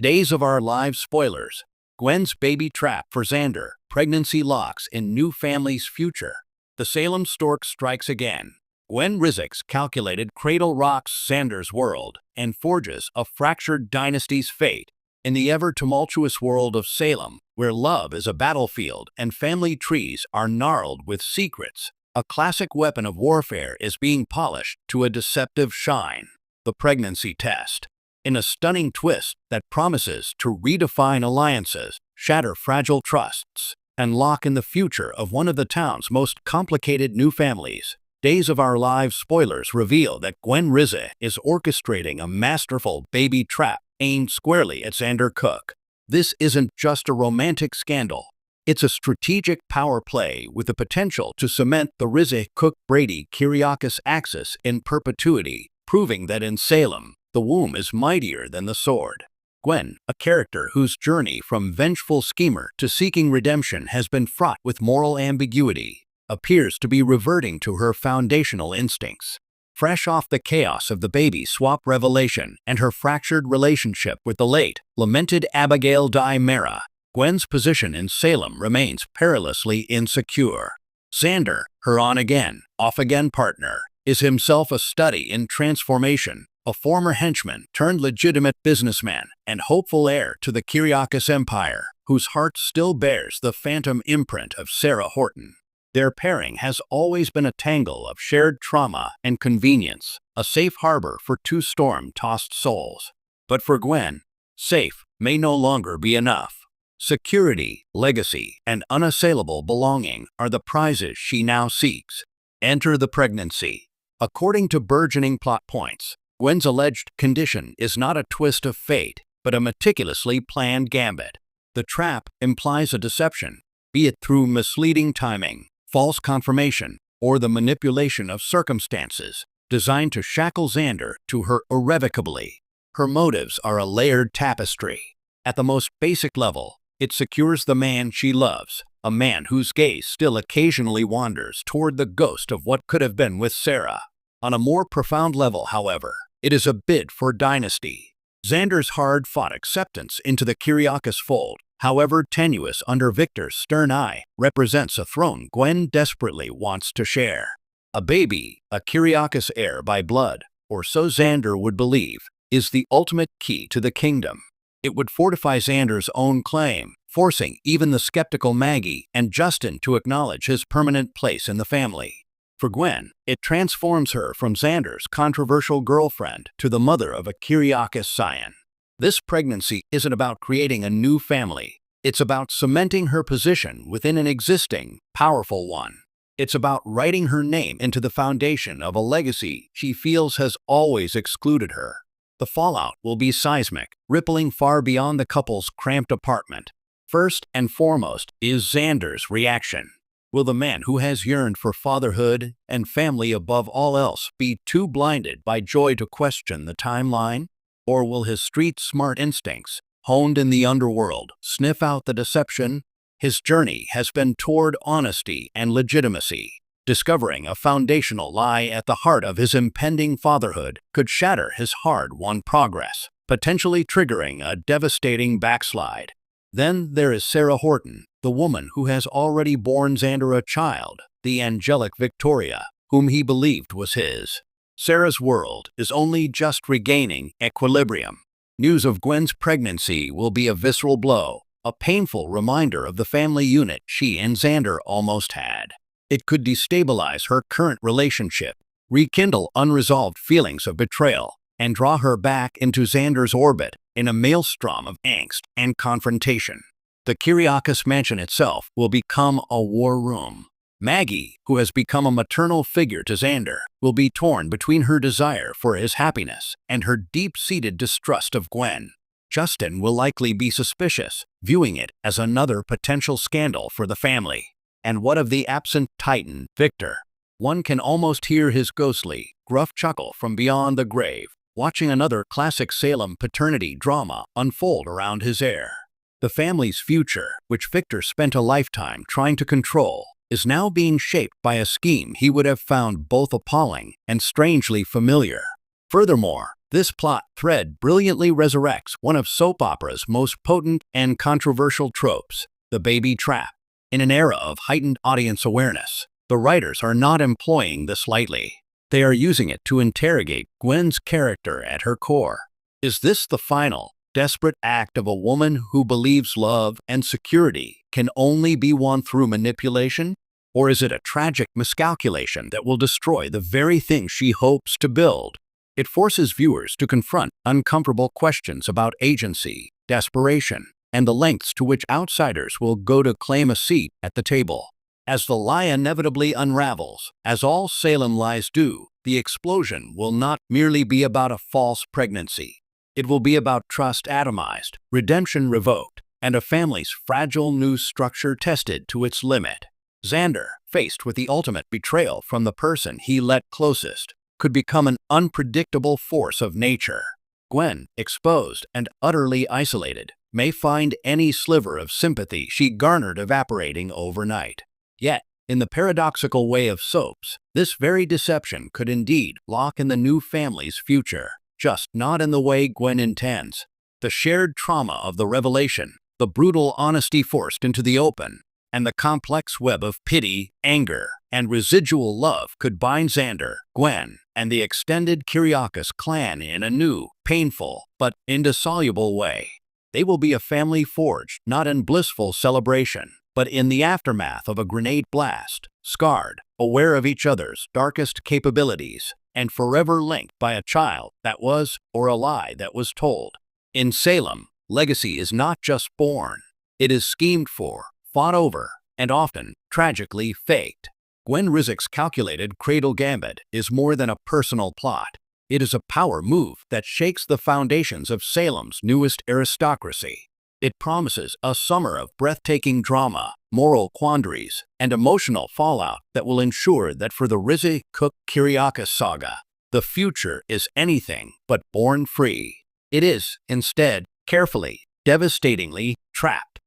Days of Our Lives spoilers. Gwen's baby trap for Xander. Pregnancy locks in new family's future. The Salem stork strikes again. Gwen Rizik's calculated cradle rocks Xander's world and forges a fractured dynasty's fate. In the ever-tumultuous world of Salem, where love is a battlefield and family trees are gnarled with secrets, a classic weapon of warfare is being polished to a deceptive shine: the pregnancy test. In a stunning twist that promises to redefine alliances, shatter fragile trusts, and lock in the future of one of the town's most complicated new families, Days of Our Lives spoilers reveal that Gwen Rizik is orchestrating a masterful baby trap aimed squarely at Xander Cook. This isn't just a romantic scandal. It's a strategic power play with the potential to cement the Rizik-Cook-Brady-Kiriakis axis in perpetuity, proving that in Salem, the womb is mightier than the sword. Gwen, a character whose journey from vengeful schemer to seeking redemption has been fraught with moral ambiguity, appears to be reverting to her foundational instincts. Fresh off the chaos of the baby swap revelation and her fractured relationship with the late, lamented Abigail Di Mera, Gwen's position in Salem remains perilously insecure. Xander, her on-again, off-again partner, is himself a study in transformation, a former henchman turned legitimate businessman and hopeful heir to the Kiriakis empire, whose heart still bears the phantom imprint of Sarah Horton. Their pairing has always been a tangle of shared trauma and convenience, a safe harbor for two storm-tossed souls. But for Gwen, safe may no longer be enough. Security, legacy, and unassailable belonging are the prizes she now seeks. Enter the pregnancy. According to burgeoning plot points, Gwen's alleged condition is not a twist of fate, but a meticulously planned gambit. The trap implies a deception, be it through misleading timing, false confirmation, or the manipulation of circumstances, designed to shackle Xander to her irrevocably. Her motives are a layered tapestry. At the most basic level, it secures the man she loves, a man whose gaze still occasionally wanders toward the ghost of what could have been with Sarah. On a more profound level, however, it is a bid for dynasty. Xander's hard-fought acceptance into the Kiriakis fold, however tenuous under Victor's stern eye, represents a throne Gwen desperately wants to share. A baby, a Kiriakis heir by blood, or so Xander would believe, is the ultimate key to the kingdom. It would fortify Xander's own claim, forcing even the skeptical Maggie and Justin to acknowledge his permanent place in the family. For Gwen, it transforms her from Xander's controversial girlfriend to the mother of a Kiriakis scion. This pregnancy isn't about creating a new family. It's about cementing her position within an existing, powerful one. It's about writing her name into the foundation of a legacy she feels has always excluded her. The fallout will be seismic, rippling far beyond the couple's cramped apartment. First and foremost is Xander's reaction. Will the man who has yearned for fatherhood and family above all else be too blinded by joy to question the timeline? Or will his street-smart instincts, honed in the underworld, sniff out the deception? His journey has been toward honesty and legitimacy. Discovering a foundational lie at the heart of his impending fatherhood could shatter his hard-won progress, potentially triggering a devastating backslide. Then there is Sarah Horton, the woman who has already borne Xander a child, the angelic Victoria, whom he believed was his. Sarah's world is only just regaining equilibrium. News of Gwen's pregnancy will be a visceral blow, a painful reminder of the family unit she and Xander almost had. It could destabilize her current relationship, rekindle unresolved feelings of betrayal, and draw her back into Xander's orbit in a maelstrom of angst and confrontation. The Kiriakis mansion itself will become a war room. Maggie, who has become a maternal figure to Xander, will be torn between her desire for his happiness and her deep-seated distrust of Gwen. Justin will likely be suspicious, viewing it as another potential scandal for the family. And what of the absent titan, Victor? One can almost hear his ghostly, gruff chuckle from beyond the grave, watching another classic Salem paternity drama unfold around his heir. The family's future, which Victor spent a lifetime trying to control, is now being shaped by a scheme he would have found both appalling and strangely familiar. Furthermore, This plot thread brilliantly resurrects one of soap opera's most potent and controversial tropes, the baby trap. In an era of heightened audience awareness, the writers are not employing this lightly. They are using it to interrogate Gwen's character at her core. Is this the final, desperate act of a woman who believes love and security can only be won through manipulation? Or is it a tragic miscalculation that will destroy the very thing she hopes to build? It forces viewers to confront uncomfortable questions about agency, desperation, and the lengths to which outsiders will go to claim a seat at the table. As the lie inevitably unravels, as all Salem lies do, the explosion will not merely be about a false pregnancy. It will be about trust atomized, redemption revoked, and a family's fragile new structure tested to its limit. Xander, faced with the ultimate betrayal from the person he let closest, could become an unpredictable force of nature. Gwen, exposed and utterly isolated, may find any sliver of sympathy she garnered evaporating overnight. Yet, in the paradoxical way of soaps, this very deception could indeed lock in the new family's future, just not in the way Gwen intends. The shared trauma of the revelation, the brutal honesty forced into the open, and the complex web of pity, anger, and residual love could bind Xander, Gwen, and the extended Kyriakis clan in a new, painful, but indissoluble way. They will be a family forged not in blissful celebration, but in the aftermath of a grenade blast, scarred, aware of each other's darkest capabilities, and forever linked by a child that was, or a lie that was told. In Salem, legacy is not just born. It is schemed for, fought over, and often, tragically, faked. Gwen Rizik's calculated cradle gambit is more than a personal plot. It is a power move that shakes the foundations of Salem's newest aristocracy. It promises a summer of breathtaking drama, moral quandaries, and emotional fallout that will ensure that for the Rizik-Cook-Kyriakis saga, the future is anything but born free. It is, instead, carefully, devastatingly trapped.